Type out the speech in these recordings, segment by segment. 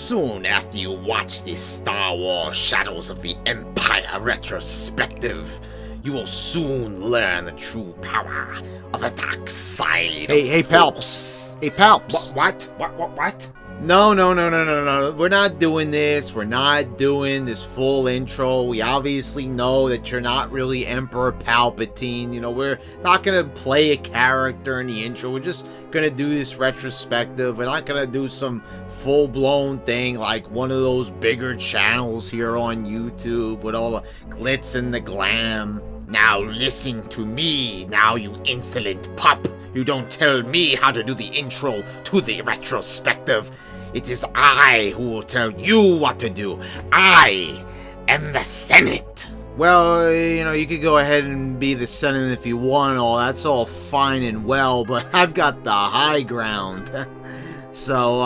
soon after you watch this Star Wars Shadows of the Empire retrospective, you will soon learn the true power of the dark side. Hey, Palps. Hey, Palps. What? No. We're not doing this. We're not doing this full intro. We obviously know that you're not really Emperor Palpatine. You know, we're not going to play a character in the intro. We're just going to do this retrospective. We're not going to do some full-blown thing like one of those bigger channels here on YouTube with all the glitz and the glam. Now listen to me, now you insolent pup. You don't tell me how to do the intro to the retrospective. It is I who will tell you what to do. I am the Senate. Well, you know, you could go ahead and be the Senate if you want, all that's all fine and well, but I've got the high ground. So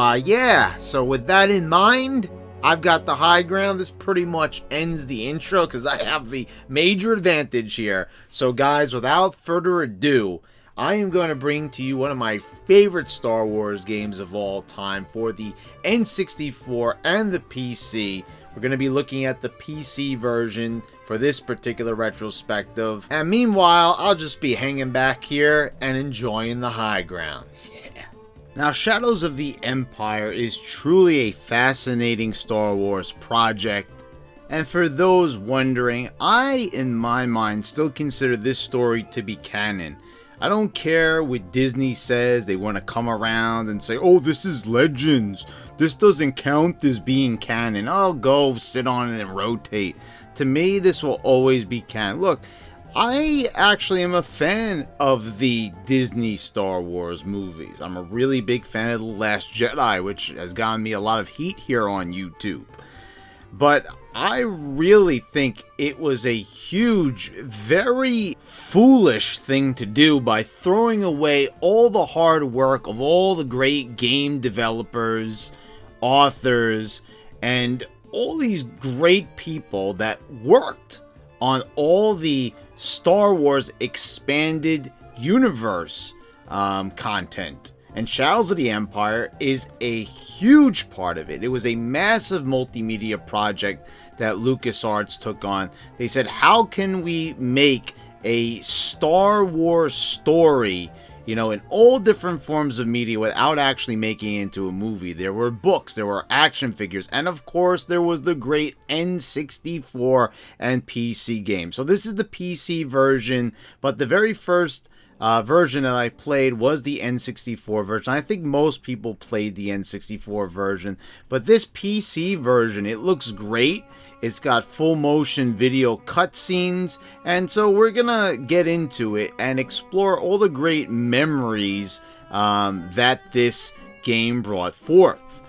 with that in mind, I've got the high ground. This pretty much ends the intro because I have the major advantage here. So guys, without further ado, I am going to bring to you one of my favorite Star Wars games of all time for the N64 and the PC. We're going to be looking at the PC version for this particular retrospective. And meanwhile, I'll just be hanging back here and enjoying the high ground. Yeah. Now, Shadows of the Empire is truly a fascinating Star Wars project. And for those wondering, I, in my mind, still consider this story to be canon. I don't care what Disney says. They want to come around and say, oh, this is Legends. This doesn't count as being canon. I'll go sit on it and rotate. To me, this will always be canon. Look, I actually am a fan of the Disney Star Wars movies. I'm a really big fan of The Last Jedi, which has gotten me a lot of heat here on YouTube. But I really think it was a huge, very foolish thing to do by throwing away all the hard work of all the great game developers, authors, and all these great people that worked on all the Star Wars expanded universe content. And Shadows of the Empire is a huge part of it. It was a massive multimedia project that LucasArts took on. They said, how can we make a Star Wars story, you know, in all different forms of media without actually making it into a movie? There were books, there were action figures, and of course there was the great N64 and PC game. So this is the PC version, but the very first version that I played was the N64 version. I think most people played the N64 version, but this PC version, it looks great. It's got full motion video cutscenes, and so we're gonna get into it and explore all the great memories that this game brought forth.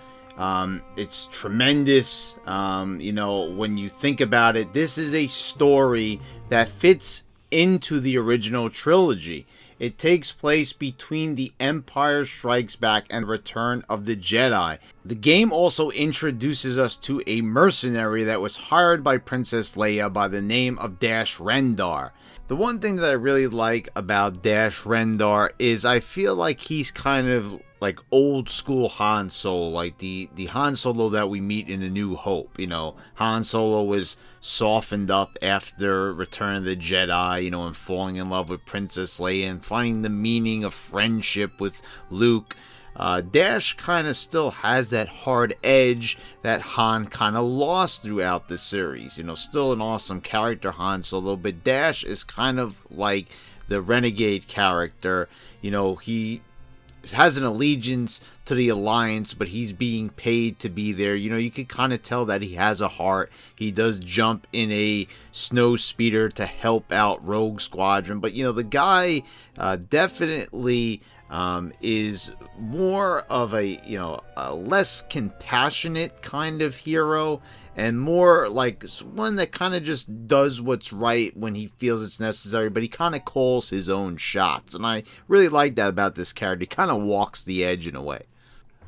It's tremendous. You know, when you think about it, this is a story that fits into the original trilogy. It takes place between The Empire Strikes Back and Return of the Jedi. The game also introduces us to a mercenary that was hired by Princess Leia by the name of Dash Rendar. The one thing that I really like about Dash Rendar is I feel like he's kind of like old school Han Solo, like the Han Solo that we meet in A New Hope. You know, Han Solo was softened up after Return of the Jedi, you know, and falling in love with Princess Leia and finding the meaning of friendship with Luke. Dash kind of still has that hard edge that Han kind of lost throughout the series. You know, still an awesome character, Han Solo, but Dash is kind of like the renegade character. You know, he has an allegiance to the Alliance, but he's being paid to be there. You know, you can kind of tell that he has a heart. He does jump in a snow speeder to help out Rogue Squadron, but you know, the guy definitely is more of a, you know, a less compassionate kind of hero and more like one that kind of just does what's right when he feels it's necessary, but he kind of calls his own shots. And I really like that about this character. He kind of walks the edge in a way.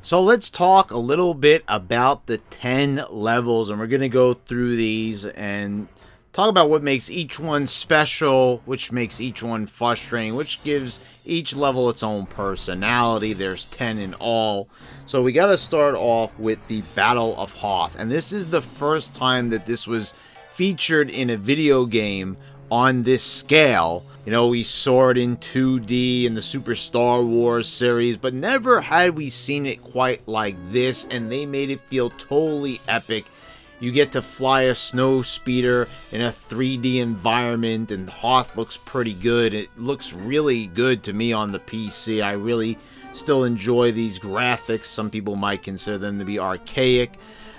So let's talk a little bit about the 10 levels, and we're going to go through these and talk about what makes each one special, which makes each one frustrating, which gives each level its own personality. There's 10 in all. So we got to start off with the Battle of Hoth. And this is the first time that this was featured in a video game on this scale. You know, we saw it in 2D in the Super Star Wars series, but never had we seen it quite like this, and they made it feel totally epic. You get to fly a snow speeder in a 3D environment, and Hoth looks pretty good. It looks really good to me on the PC. I really still enjoy these graphics. Some people might consider them to be archaic,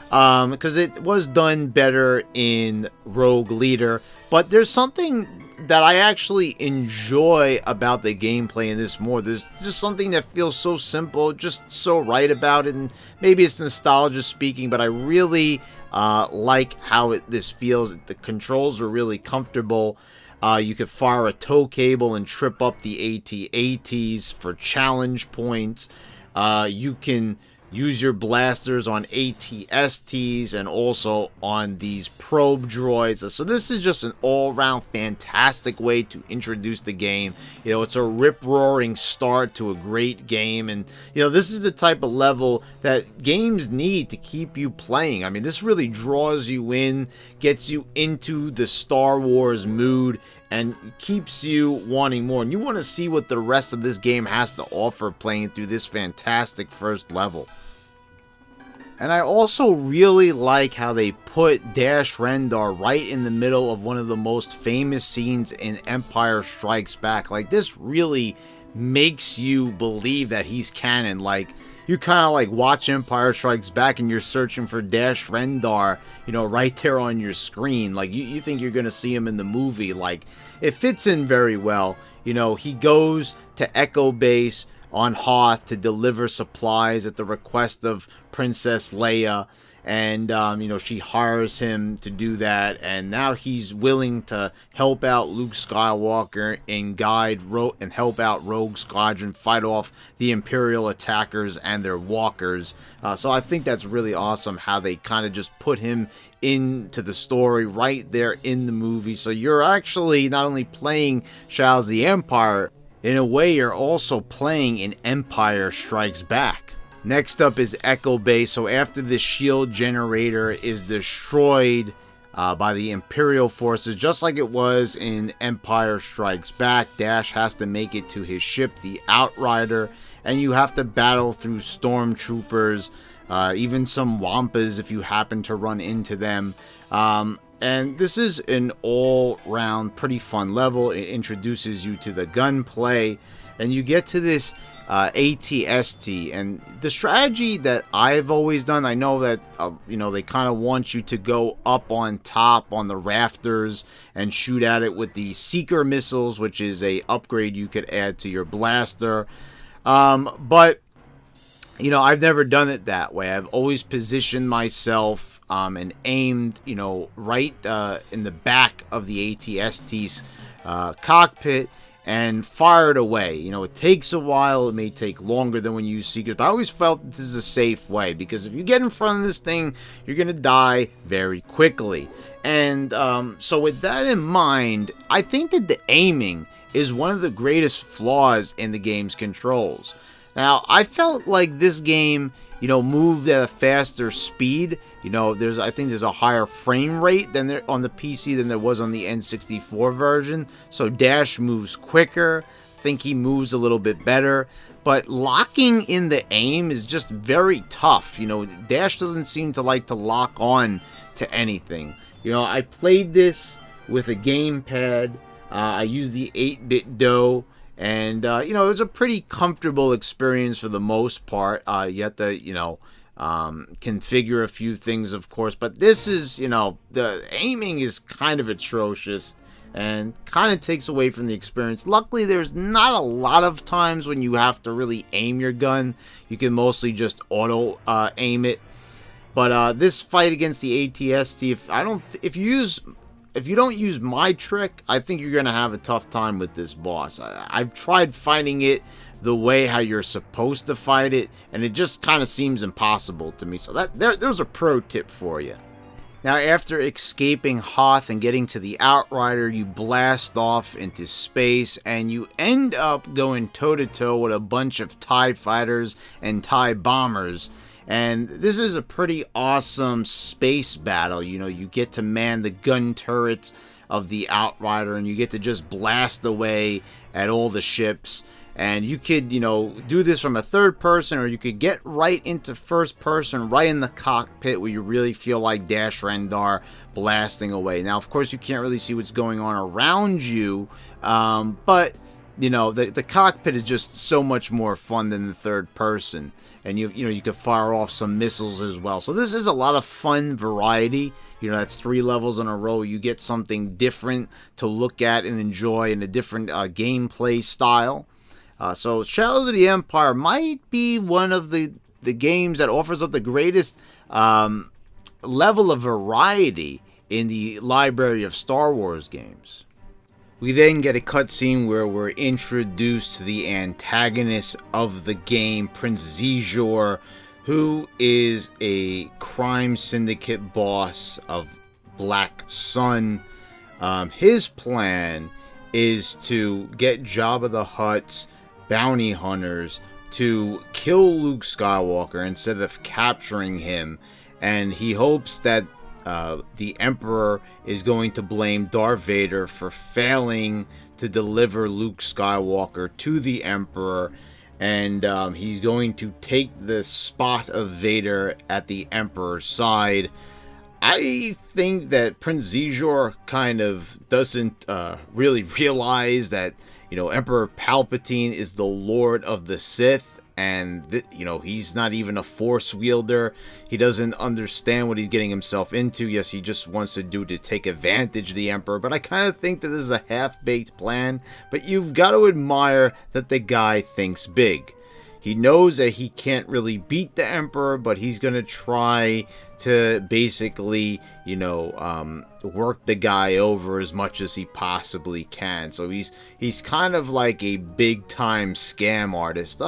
because it was done better in Rogue Leader. But there's something that I actually enjoy about the gameplay in this more. There's just something that feels so simple, just so right about it. And maybe it's nostalgia speaking, but I really like how this feels. The controls are really comfortable. You could fire a tow cable and trip up the AT-ATs for challenge points. You can use your blasters on AT-STs and also on these probe droids. So this is just an all-around fantastic way to introduce the game. You know, it's a rip-roaring start to a great game, and you know, this is the type of level that games need to keep you playing. I mean, this really draws you in, gets you into the Star Wars mood, and keeps you wanting more. And you want to see what the rest of this game has to offer playing through this fantastic first level. And I also really like how they put Dash Rendar right in the middle of one of the most famous scenes in Empire Strikes Back. Like, this really makes you believe that he's canon. Like, you kind of like watch Empire Strikes Back and you're searching for Dash Rendar, you know, right there on your screen. Like, you think you're going to see him in the movie. Like, it fits in very well. You know, he goes to Echo Base on Hoth to deliver supplies at the request of Princess Leia, and you know, she hires him to do that, and now he's willing to help out Luke Skywalker and and help out Rogue Squadron fight off the Imperial attackers and their walkers. So I think that's really awesome how they kind of just put him into the story right there in the movie. So you're actually not only playing Shadows of the Empire, in a way you're also playing in Empire Strikes Back. Next up is Echo Base. So after the shield generator is destroyed by the Imperial forces, just like it was in Empire Strikes Back, Dash has to make it to his ship, the Outrider, and you have to battle through stormtroopers, even some Wampas if you happen to run into them. And this is an all-round pretty fun level. It introduces you to the gunplay, and you get to this AT-ST, and the strategy that I've always done, I know that you know, they kind of want you to go up on top on the rafters and shoot at it with the Seeker missiles, which is a upgrade you could add to your blaster. But you know, I've never done it that way. I've always positioned myself and aimed, you know, right in the back of the AT-ST's cockpit and fired away. You know, it takes a while. It may take longer than when you use Seekers, but I always felt this is a safe way, because if you get in front of this thing, you're going to die very quickly. And so with that in mind, I think that the aiming is one of the greatest flaws in the game's controls. Now, I felt like this game, you know, moved at a faster speed. You know, I think there's a higher frame rate than there on the PC than there was on the N64 version. So Dash moves quicker. I think he moves a little bit better. But locking in the aim is just very tough. You know, Dash doesn't seem to like to lock on to anything. You know, I played this with a gamepad. I used the 8-bit DOE. And, you know, it was a pretty comfortable experience for the most part. You have to, you know, configure a few things, of course. But this is, you know, the aiming is kind of atrocious and kind of takes away from the experience. Luckily, there's not a lot of times when you have to really aim your gun. You can mostly just auto aim it. But this fight against the AT-ST, if you don't use my trick, I think you're going to have a tough time with this boss. I've tried fighting it the way how you're supposed to fight it, and it just kind of seems impossible to me. So there's a pro tip for you. Now, after escaping Hoth and getting to the Outrider, you blast off into space, and you end up going toe-to-toe with a bunch of TIE fighters and TIE bombers. And this is a pretty awesome space battle. You know, you get to man the gun turrets of the Outrider, and you get to just blast away at all the ships. And you could, you know, do this from a third person, or you could get right into first person, right in the cockpit, where you really feel like Dash Rendar blasting away. Now, of course, you can't really see what's going on around you, but, you know, the cockpit is just so much more fun than the third person. And, you know, you could fire off some missiles as well. So this is a lot of fun variety. You know, that's 3 levels in a row. You get something different to look at and enjoy in a different gameplay style. So Shadows of the Empire might be one of the games that offers up the greatest level of variety in the library of Star Wars games. We then get a cutscene where we're introduced to the antagonist of the game, Prince Xizor, who is a crime syndicate boss of Black Sun. His plan is to get Jabba the Hutt's bounty hunters to kill Luke Skywalker instead of capturing him, and he hopes that the Emperor is going to blame Darth Vader for failing to deliver Luke Skywalker to the Emperor, and he's going to take the spot of Vader at the Emperor's side. I think that Prince Xizor kind of doesn't really realize that, you know, Emperor Palpatine is the Lord of the Sith, and you know, he's not even a Force wielder. He doesn't understand what he's getting himself into. Yes, he just wants to take advantage of the Emperor, but I kind of think that this is a half-baked plan. But you've got to admire that the guy thinks big. He knows that he can't really beat the Emperor, but he's going to try to basically, you know, work the guy over as much as he possibly can. So he's kind of like a big-time scam artist.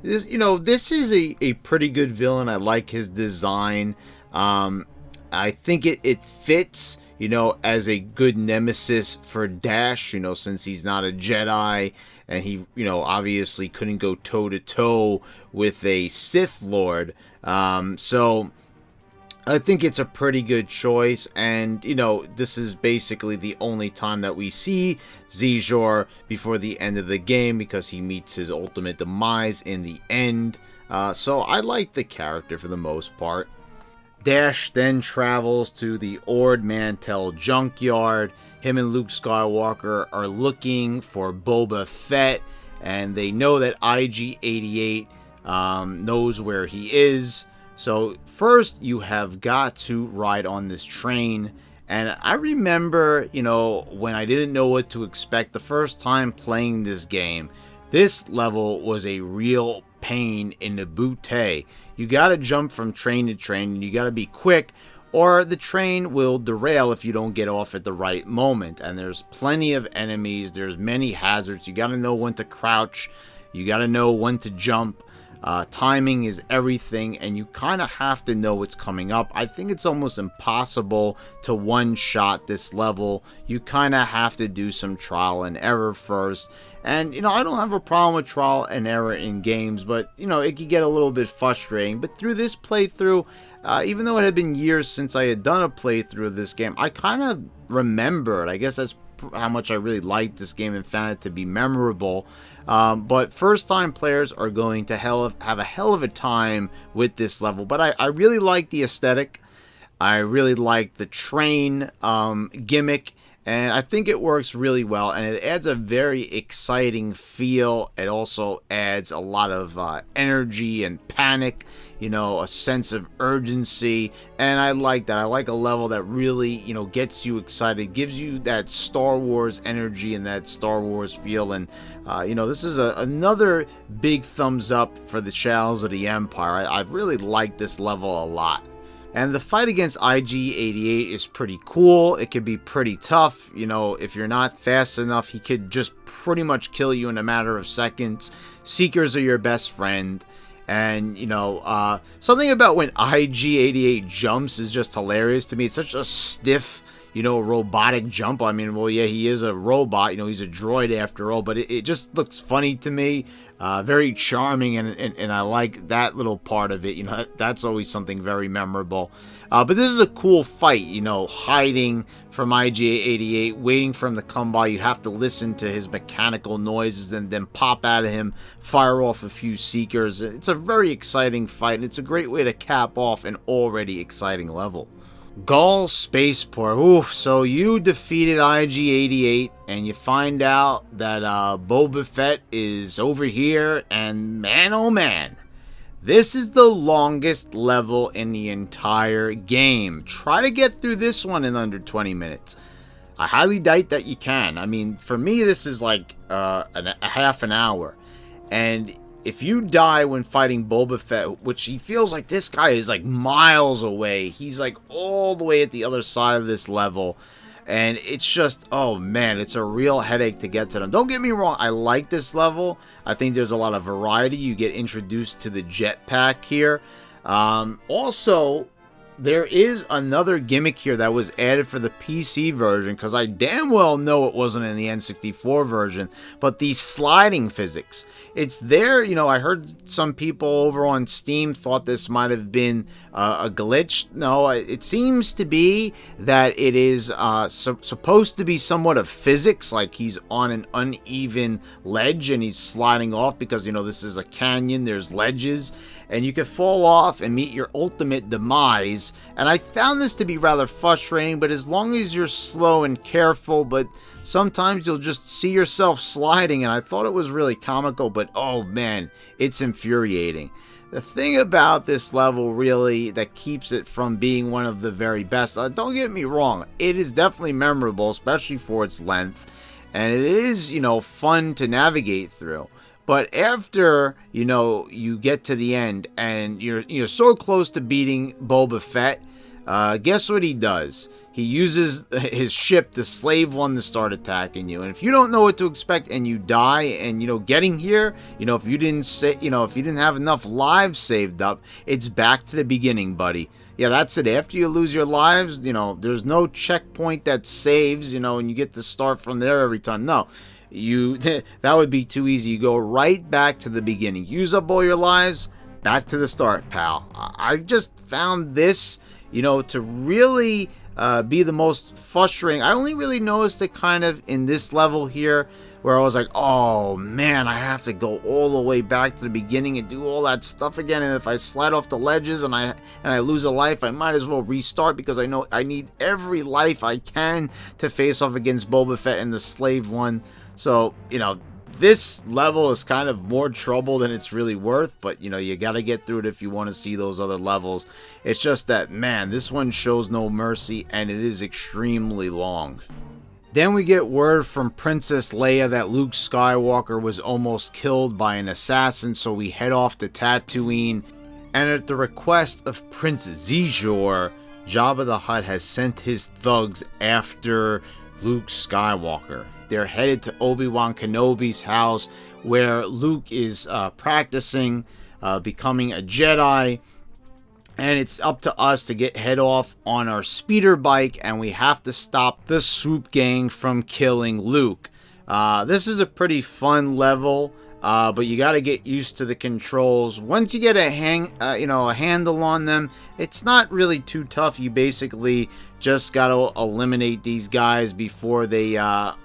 This is a pretty good villain. I like his design. I think it fits, you know, as a good nemesis for Dash, you know, since he's not a Jedi, and he, you know, obviously couldn't go toe-to-toe with a Sith Lord. So I think it's a pretty good choice, and, you know, this is basically the only time that we see Xizor before the end of the game, because he meets his ultimate demise in the end. So I like the character for the most part. Dash then travels to the Ord Mantell junkyard. Him and Luke Skywalker are looking for Boba Fett, and they know that IG-88 knows where he is. So first you have got to ride on this train. And I remember, you know, when I didn't know what to expect the first time playing this game, this level was a real pain in the bootay. You gotta jump from train to train, and you gotta be quick, or the train will derail if you don't get off at the right moment. And there's plenty of enemies, there's many hazards. You gotta know when to crouch, you gotta know when to jump. Timing is everything, and you kind of have to know what's coming up. I think it's almost impossible to one-shot this level. You kind of have to do some trial and error first. And, you know, I don't have a problem with trial and error in games, but, you know, it could get a little bit frustrating. But through this playthrough, even though it had been years since I had done a playthrough of this game, I kind of remembered. I guess that's how much I really liked this game and found it to be memorable. But first-time players are going to have a hell of a time with this level. But I really like the aesthetic. I really like the train gimmick. And I think it works really well, and it adds a very exciting feel. It also adds a lot of energy and panic, you know, a sense of urgency, and I like that. I like a level that really, you know, gets you excited, gives you that Star Wars energy and that Star Wars feel. And you know, this is another big thumbs up for the Shadows of the Empire. I really like this level a lot. And the fight against IG-88 is pretty cool. It can be pretty tough. You know, if you're not fast enough, he could just pretty much kill you in a matter of seconds. Seekers are your best friend. And, something about when IG-88 jumps is just hilarious to me. It's such a stiff, robotic jump. I mean, well, yeah, he is a robot. He's a droid after all. But it just looks funny to me. Very charming, and I like that little part of it. That's always something very memorable. But this is a cool fight, hiding from IG-88, waiting for him to come by. You have to listen to his mechanical noises and then pop out of him, fire off a few seekers. It's a very exciting fight, and it's a great way to cap off an already exciting level. Gaul Spaceport. Oof, so you defeated IG-88, and you find out that Boba Fett is over here, and man, oh man, this is the longest level in the entire game. Try to get through this one in under 20 minutes. I highly doubt that you can. I mean, for me, this is like a half an hour, and if you die when fighting Boba Fett, which he feels like this guy is like miles away, he's like all the way at the other side of this level, and it's just, oh man, it's a real headache to get to them. Don't get me wrong, I like this level. I think there's a lot of variety. You get introduced to the jetpack here. Also, there is another gimmick here that was added for the PC version, because I damn well know it wasn't in the N64 version, but the sliding physics. It's there, I heard some people over on Steam thought this might have been a glitch. No, it seems to be that it is supposed to be somewhat of physics, like he's on an uneven ledge and he's sliding off because, this is a canyon, there's ledges, and you could fall off and meet your ultimate demise. And I found this to be rather frustrating, but as long as you're slow and careful, but sometimes you'll just see yourself sliding, and I thought it was really comical, but oh man, it's infuriating. The thing about this level really that keeps it from being one of the very best, don't get me wrong, it is definitely memorable, especially for its length, and it is, fun to navigate through. But after, you get to the end and you're so close to beating Boba Fett, guess what he does? He uses his ship, the slave one, to start attacking you. And if you don't know what to expect and you die, and getting here, if you didn't have enough lives saved up, it's back to the beginning, buddy. Yeah, that's it. After you lose your lives, there's no checkpoint that saves, and you get to start from there every time. No. That would be too easy. You go right back to the beginning. Use up all your lives, back to the start, pal. I've just found this, to really be the most frustrating. I only really noticed it kind of in this level here, where I was like, oh man, I have to go all the way back to the beginning and do all that stuff again. And if I slide off the ledges and I lose a life, I might as well restart, because I know I need every life I can to face off against Boba Fett and the slave one. So, this level is kind of more trouble than it's really worth, but, you got to get through it if you want to see those other levels. It's just that, man, this one shows no mercy, and it is extremely long. Then we get word from Princess Leia that Luke Skywalker was almost killed by an assassin, so we head off to Tatooine, and at the request of Prince Xizor, Jabba the Hutt has sent his thugs after Luke Skywalker. They're headed to Obi-Wan Kenobi's house, where Luke is practicing becoming a Jedi, and it's up to us to head off on our speeder bike, and we have to stop the swoop gang from killing Luke. This is a pretty fun level, but you got to get used to the controls. Once you get a handle on them, it's not really too tough. You basically just got to eliminate these guys before they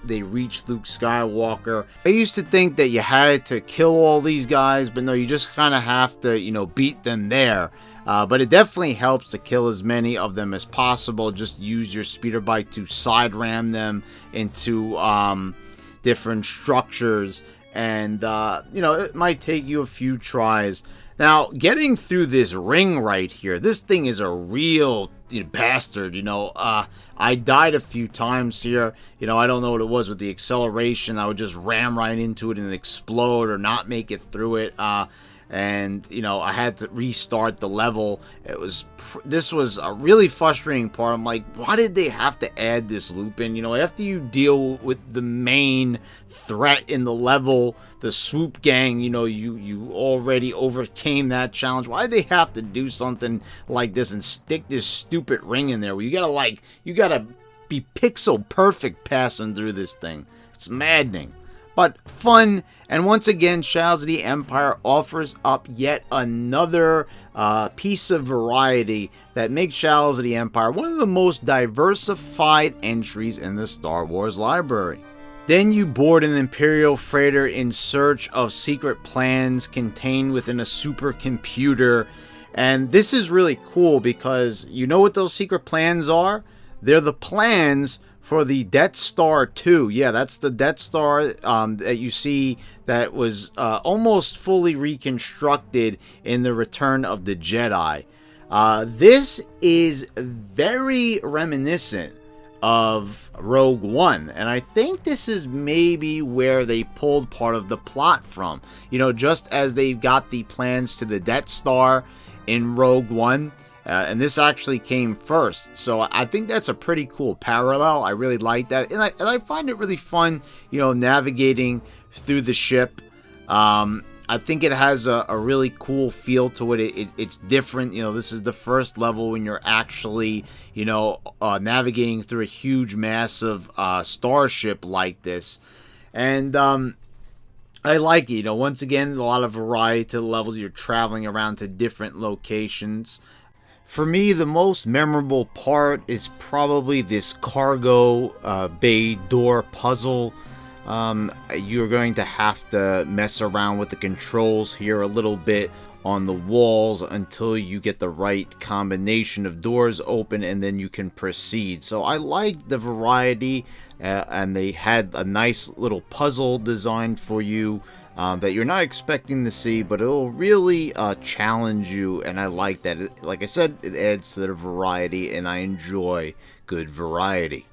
reach Luke Skywalker. I used to think that you had to kill all these guys, but no, you just kind of have to, beat them there. But it definitely helps to kill as many of them as possible. Just use your speeder bike to side ram them into different structures, and it might take you a few tries. Now, getting through this ring right here, this thing is a real bastard. I died a few times here. I don't know what it was with the acceleration. I would just ram right into it and explode or not make it through it. and I had to restart the level. This was a really frustrating part. I'm like, why did they have to add this loop in? After you deal with the main threat in the level, the swoop gang, you already overcame that challenge. Why did they have to do something like this and stick this stupid ring in there where you gotta be pixel perfect passing through this thing? It's maddening, but fun. And once again, Shadows of the Empire offers up yet another piece of variety that makes Shadows of the Empire one of the most diversified entries in the Star Wars library. Then you board an Imperial freighter in search of secret plans contained within a supercomputer. And this is really cool because you know what those secret plans are? They're the plans for the Death Star 2. Yeah, that's the Death Star that you see that was almost fully reconstructed in the Return of the Jedi. This is very reminiscent of Rogue One, and I think this is maybe where they pulled part of the plot from. Just as they've got the plans to the Death Star in Rogue One, and this actually came first. So I think that's a pretty cool parallel. I really like that, and I find it really fun, navigating through the ship. I think it has a really cool feel to it. It's different. This is the first level when you're actually, navigating through a huge, massive starship like this. And I like it. Once again, a lot of variety to the levels. You're traveling around to different locations. For me, the most memorable part is probably this cargo bay door puzzle. You're going to have to mess around with the controls here a little bit on the walls until you get the right combination of doors open, and then you can proceed. So I like the variety, and they had a nice little puzzle designed for you that you're not expecting to see, but it'll really challenge you, and I like that. Like I said, it adds to the variety, and I enjoy good variety.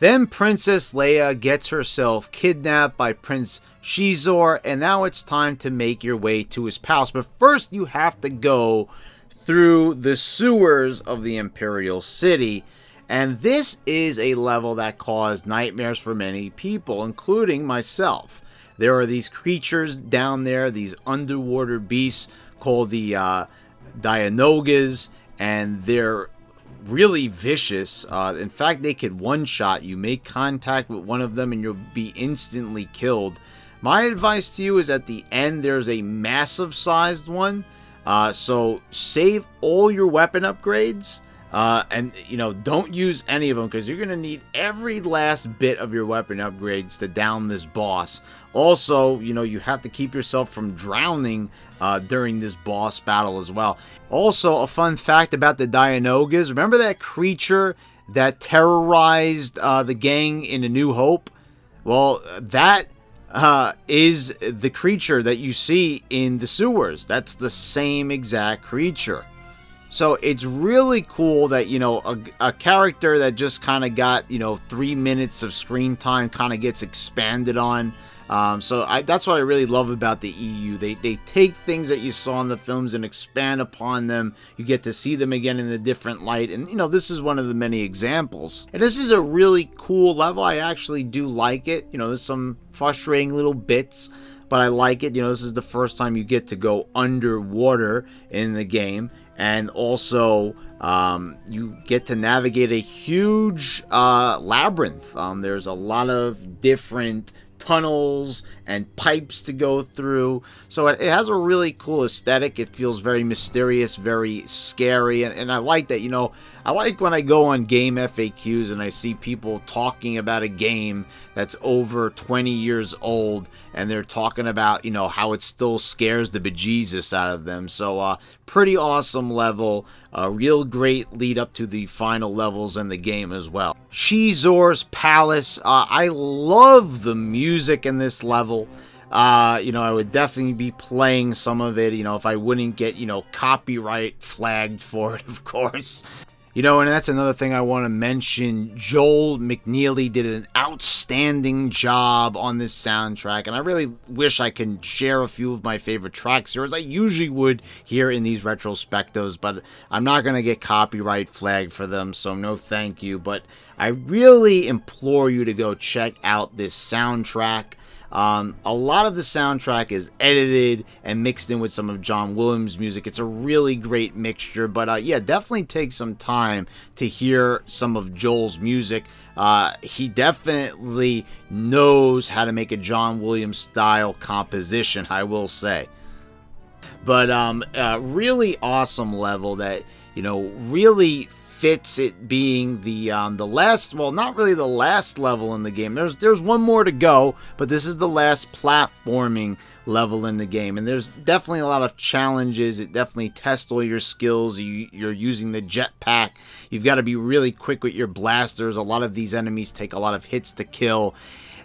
Then Princess Leia gets herself kidnapped by Prince Xizor, and now it's time to make your way to his palace. But first, you have to go through the sewers of the Imperial City, and this is a level that caused nightmares for many people, including myself. There are these creatures down there, these underwater beasts called the Dianogas, and they're really vicious. In fact, they could one-shot you. Make contact with one of them and you'll be instantly killed. My advice to you is at the end there's a massive sized one, so save all your weapon upgrades, and don't use any of them, because you're gonna need every last bit of your weapon upgrades to down this boss. Also, you have to keep yourself from drowning during this boss battle as well. Also, a fun fact about the Dianogas: remember that creature that terrorized the gang in A New Hope? Well, that is the creature that you see in the sewers. That's the same exact creature. So it's really cool that, a character that just kind of got, 3 minutes of screen time kind of gets expanded on. That's what I really love about the EU. They take things that you saw in the films and expand upon them. You get to see them again in a different light. And, this is one of the many examples. And this is a really cool level. I actually do like it. There's some frustrating little bits, but I like it. This is the first time you get to go underwater in the game. And also, you get to navigate a huge labyrinth. There's a lot of different tunnels and pipes to go through. So it has a really cool aesthetic. It feels very mysterious, very scary. And I like that, I like when I go on game FAQs and I see people talking about a game that's over 20 years old, and they're talking about, how it still scares the bejesus out of them. So, pretty awesome level. A real great lead up to the final levels in the game as well. Xizor's Palace. I love the music in this level. I would definitely be playing some of it, if I wouldn't get, copyright flagged for it, of course. You know, and that's another thing I want to mention. Joel McNeely did an outstanding job on this soundtrack, and I really wish I could share a few of my favorite tracks here, as I usually would here in these retrospectives, but I'm not going to get copyright flagged for them, so no thank you. But I really implore you to go check out this soundtrack. A lot of the soundtrack is edited and mixed in with some of John Williams' music. It's a really great mixture, but yeah, definitely take some time to hear some of Joel's music. He definitely knows how to make a John Williams style composition, I will say. But really awesome level that, you know, really fits it being the last, well, not really the last level in the game. There's one more to go, but this is the last platforming level in the game, and there's definitely a lot of challenges. It definitely tests all your skills. You're using the jetpack. You've got to be really quick with your blasters. A lot of these enemies take a lot of hits to kill.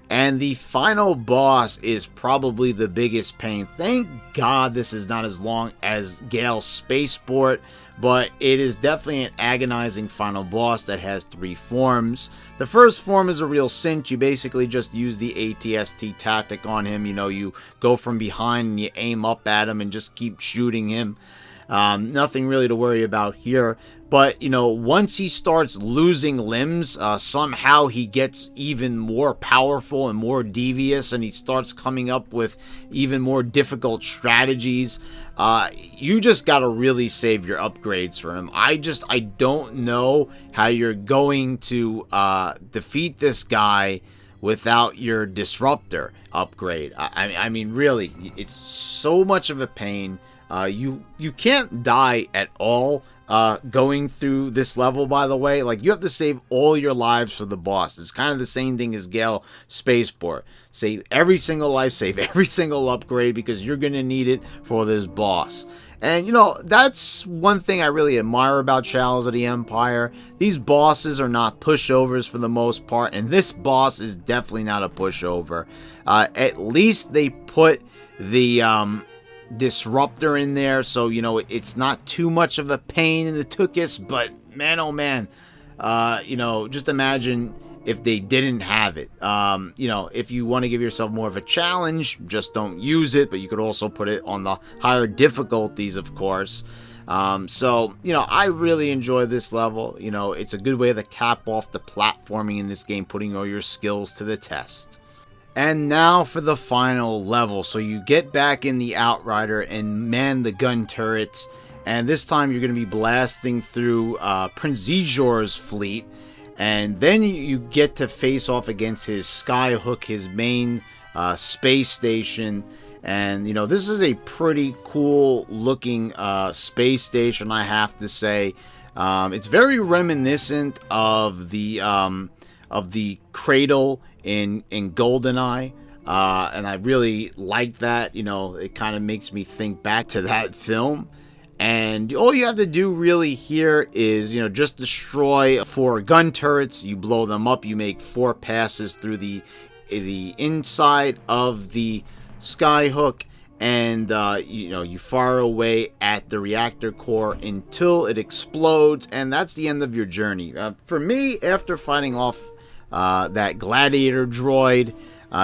And the final boss is probably the biggest pain. Thank God this is not as long as Gale's Spaceport, but it is definitely an agonizing final boss that has 3 forms. The first form is a real cinch. You basically just use the ATST tactic on him. You know, you go from behind and you aim up at him and just keep shooting him. Nothing really to worry about here. But, you know, once he starts losing limbs, somehow he gets even more powerful and more devious, and he starts coming up with even more difficult strategies. You just gotta really save your upgrades for him. I don't know how you're going to defeat this guy without your disruptor upgrade. I mean, really, it's so much of a pain. You can't die at all going through this level, by the way. Like, you have to save all your lives for the boss. It's kind of the same thing as Gale Spaceport. Save every single life, save every single upgrade, because you're going to need it for this boss. And, you know, that's one thing I really admire about Shadows of the Empire. These bosses are not pushovers for the most part, and this boss is definitely not a pushover. At least they put the disruptor in there, so, you know, it's not too much of a pain in the tuchus. But man, oh man, you know, just imagine if they didn't have it. You know, if you want to give yourself more of a challenge, just don't use it, but you could also put it on the higher difficulties, of course. So, you know, I really enjoy this level. You know, it's a good way to cap off the platforming in this game, putting all your skills to the test. And now for the final level. So you get back in the Outrider and man the gun turrets, and this time you're going to be blasting through Prince Xizor's fleet, and then you get to face off against his Skyhook, his main space station. And, you know, this is a pretty cool looking space station, I have to say. It's very reminiscent of the cradle in GoldenEye, and I really like that. You know, it kind of makes me think back to that film. And all you have to do really here is, you know, just destroy 4 gun turrets. You blow them up. You make 4 passes through the inside of the Skyhook, and you know, you fire away at the reactor core until it explodes, and that's the end of your journey. For me, after fighting off that gladiator droid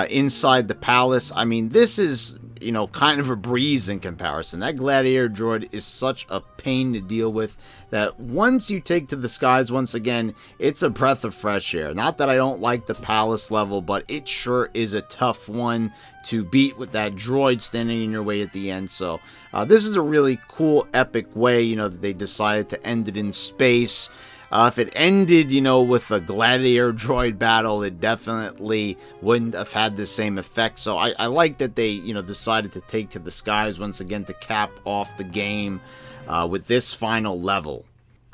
inside the palace, I mean, this is, you know, kind of a breeze in comparison. That gladiator droid is such a pain to deal with that once you take to the skies once again, it's a breath of fresh air. Not that I don't like the palace level, but it sure is a tough one to beat with that droid standing in your way at the end. So this is a really cool, epic way, you know, that they decided to end it in space. If it ended, you know, with a gladiator droid battle, it definitely wouldn't have had the same effect. So I like that they, you know, decided to take to the skies once again to cap off the game with this final level.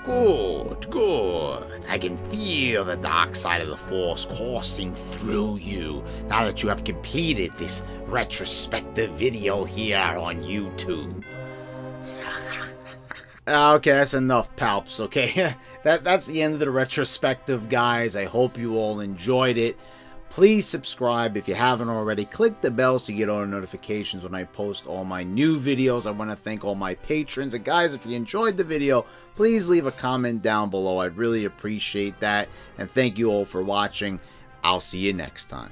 Good, good. I can feel the dark side of the Force coursing through you now that you have completed this retrospective video here on YouTube. Okay, that's enough, palps, okay? That's the end of the retrospective, guys. I hope you all enjoyed it. Please subscribe if you haven't already. Click the bell so you get all the notifications when I post all my new videos. I want to thank all my patrons. And guys, if you enjoyed the video, please leave a comment down below. I'd really appreciate that. And thank you all for watching. I'll see you next time.